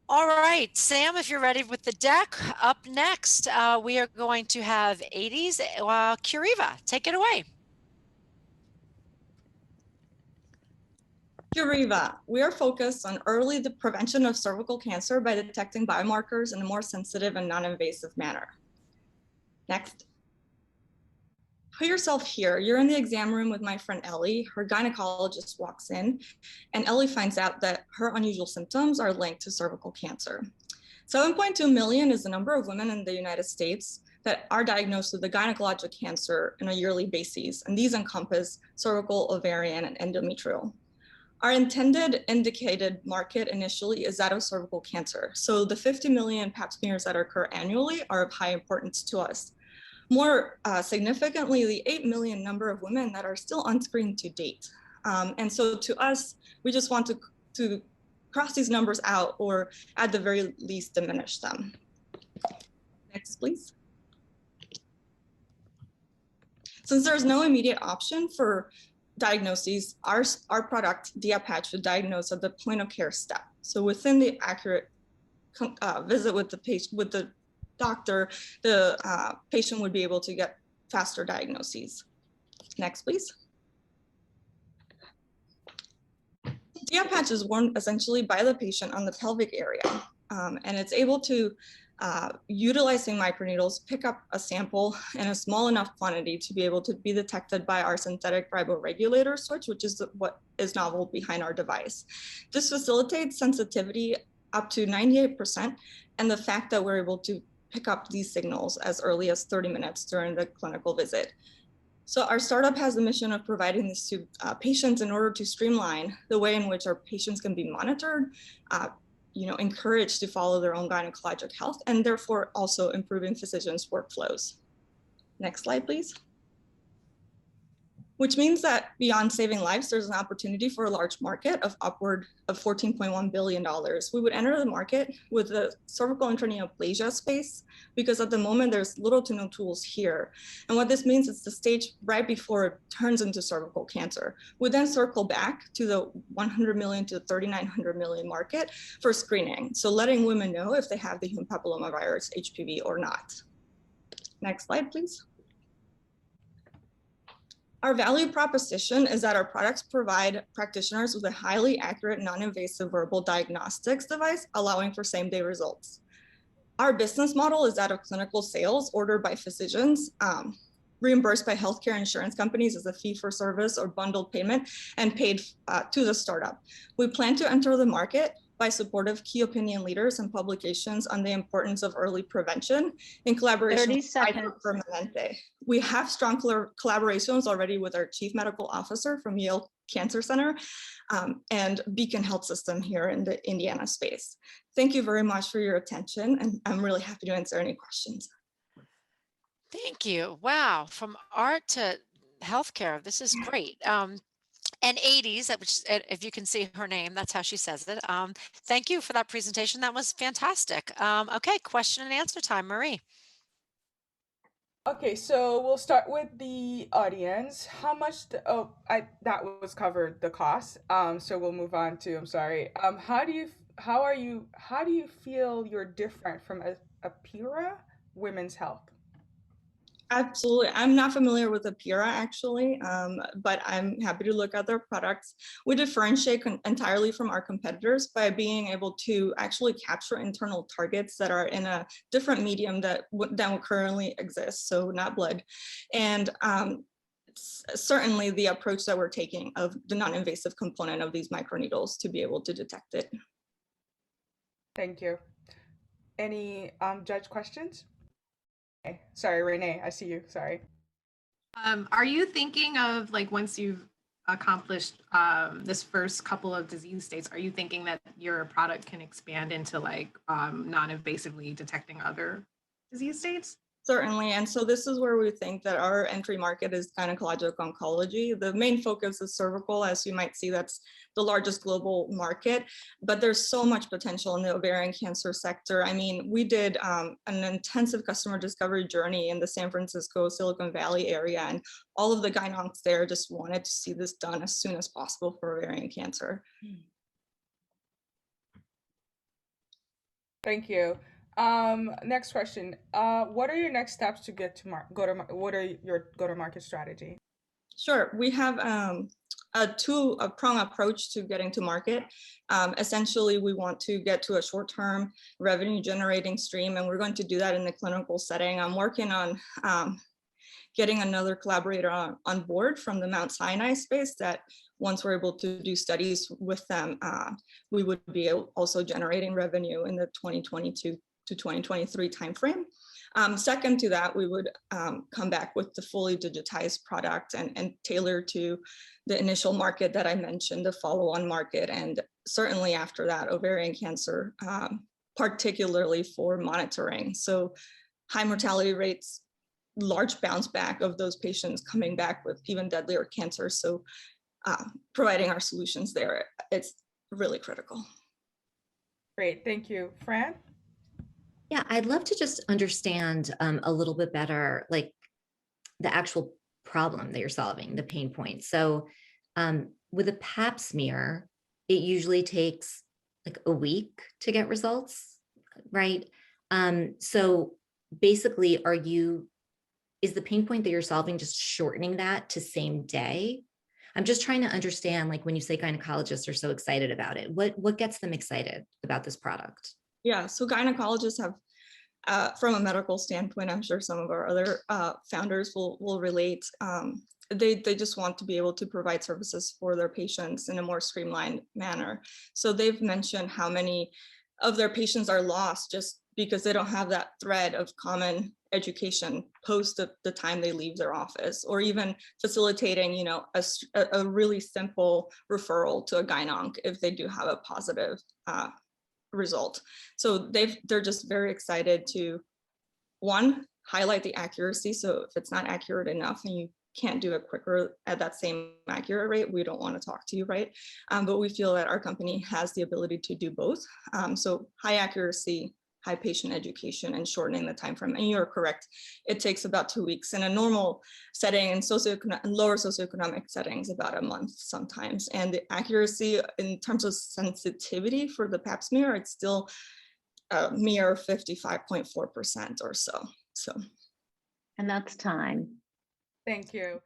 All right, Sam, if you're ready with the deck, up next, we are going to have 80s Curiva. Take it away. Curiva, we are focused on early the prevention of cervical cancer by detecting biomarkers in a more sensitive and non-invasive manner. Next. Put yourself here. You're in the exam room with my friend Ellie. Her gynecologist walks in, and Ellie finds out that her unusual symptoms are linked to cervical cancer. 7.2 million is the number of women in the United States that are diagnosed with a gynecologic cancer on a yearly basis, and these encompass cervical, ovarian, and endometrial. Our intended indicated market initially is that of cervical cancer. So the 50 million pap smears that occur annually are of high importance to us. More significantly, the 8 million number of women that are still unscreened to date. And so to us, we just want to cross these numbers out or at the very least diminish them. Next, please. Since there's no immediate option for diagnoses, our product, DIA Patch, would diagnose at the point of care step. So within the accurate visit with the doctor, the patient would be able to get faster diagnoses. Next, please. DIA Patch is worn essentially by the patient on the pelvic area, and it's able to, utilizing microneedles, pick up a sample in a small enough quantity to be able to be detected by our synthetic riboregulator switch, which is what is novel behind our device. This facilitates sensitivity up to 98%, and the fact that we're able to pick up these signals as early as 30 minutes during the clinical visit. So our startup has the mission of providing this to patients in order to streamline the way in which our patients can be monitored, encouraged to follow their own gynecologic health, and therefore also improving physicians' workflows. Next slide, please. Which means that beyond saving lives, there's an opportunity for a large market of upward of $14.1 billion. We would enter the market with the cervical and neoplasia space because at the moment there's little to no tools here. And what this means is the stage right before it turns into cervical cancer. We then circle back to the 100 million to 3,900 million market for screening. So letting women know if they have the human papillomavirus, HPV or not. Next slide, please. Our value proposition is that our products provide practitioners with a highly accurate, non-invasive verbal diagnostics device, allowing for same-day results. Our business model is that of clinical sales ordered by physicians, reimbursed by healthcare insurance companies as a fee-for-service or bundled payment, and paid to the startup. We plan to enter the market by support of key opinion leaders and publications on the importance of early prevention in collaboration with Permanente. We have strong collaborations already with our Chief Medical Officer from Yale Cancer Center and Beacon Health System here in the Indiana space. Thank you very much for your attention, and I'm really happy to answer any questions. Thank you. Wow, from art to healthcare, this is great. And 80s, which if you can see her name, that's how she says it. Thank you for that presentation. That was fantastic. Okay, question and answer time, Marie. Okay, so we'll start with the audience. How much? That was covered, the cost. So we'll move on to. I'm sorry. How do you feel you're different from Apira Women's Health? Absolutely. I'm not familiar with Apira actually, but I'm happy to look at their products. We differentiate entirely from our competitors by being able to actually capture internal targets that are in a different medium than what currently exists, so not blood. And certainly the approach that we're taking of the non-invasive component of these microneedles to be able to detect it. Thank you. Any judge questions? Sorry, Renee, I see you. Sorry. Are you thinking of, like, once you've accomplished this first couple of disease states, are you thinking that your product can expand into like non-invasively detecting other disease states? Certainly, and so this is where we think that our entry market is gynecologic oncology. The main focus is cervical, as you might see, that's the largest global market, but there's so much potential in the ovarian cancer sector. I mean, we did an intensive customer discovery journey in the San Francisco, Silicon Valley area, and all of the gyn-oncs there just wanted to see this done as soon as possible for ovarian cancer. Thank you. Next question. What are your next steps to get to what are your go-to-market strategy? Sure. We have a prong approach to getting to market. Essentially, we want to get to a short-term revenue generating stream, and we're going to do that in the clinical setting. I'm working on getting another collaborator on board from the Mount Sinai space that once we're able to do studies with them, we would be also generating revenue in the 2022 to 2023 timeframe. Second to that, we would come back with the fully digitized product and tailor to the initial market that I mentioned, the follow-on market, and certainly after that, ovarian cancer, particularly for monitoring. So high mortality rates, large bounce back of those patients coming back with even deadlier cancer. So providing our solutions there, it's really critical. Great, thank you. Fran? Yeah, I'd love to just understand a little bit better, like the actual problem that you're solving, the pain point. So with a pap smear, it usually takes like a week to get results, right? So basically, is the pain point that you're solving just shortening that to same day? I'm just trying to understand, like when you say gynecologists are so excited about it, what gets them excited about this product? Yeah, so gynecologists have, from a medical standpoint, I'm sure some of our other founders will relate. They just want to be able to provide services for their patients in a more streamlined manner. So they've mentioned how many of their patients are lost just because they don't have that thread of common education post the time they leave their office, or even facilitating, you know, a really simple referral to a gyn-onc if they do have a positive result. So they're just very excited to, one, highlight the accuracy. So if it's not accurate enough and you can't do it quicker at that same accurate rate, we don't want to talk to you, right? But we feel that our company has the ability to do both. So high accuracy, high patient education, and shortening the time frame. And you're correct, it takes about 2 weeks in a normal setting, and lower socioeconomic settings, about a month sometimes. And the accuracy in terms of sensitivity for the pap smear, it's still a mere 55.4% or so. And that's time. Thank you.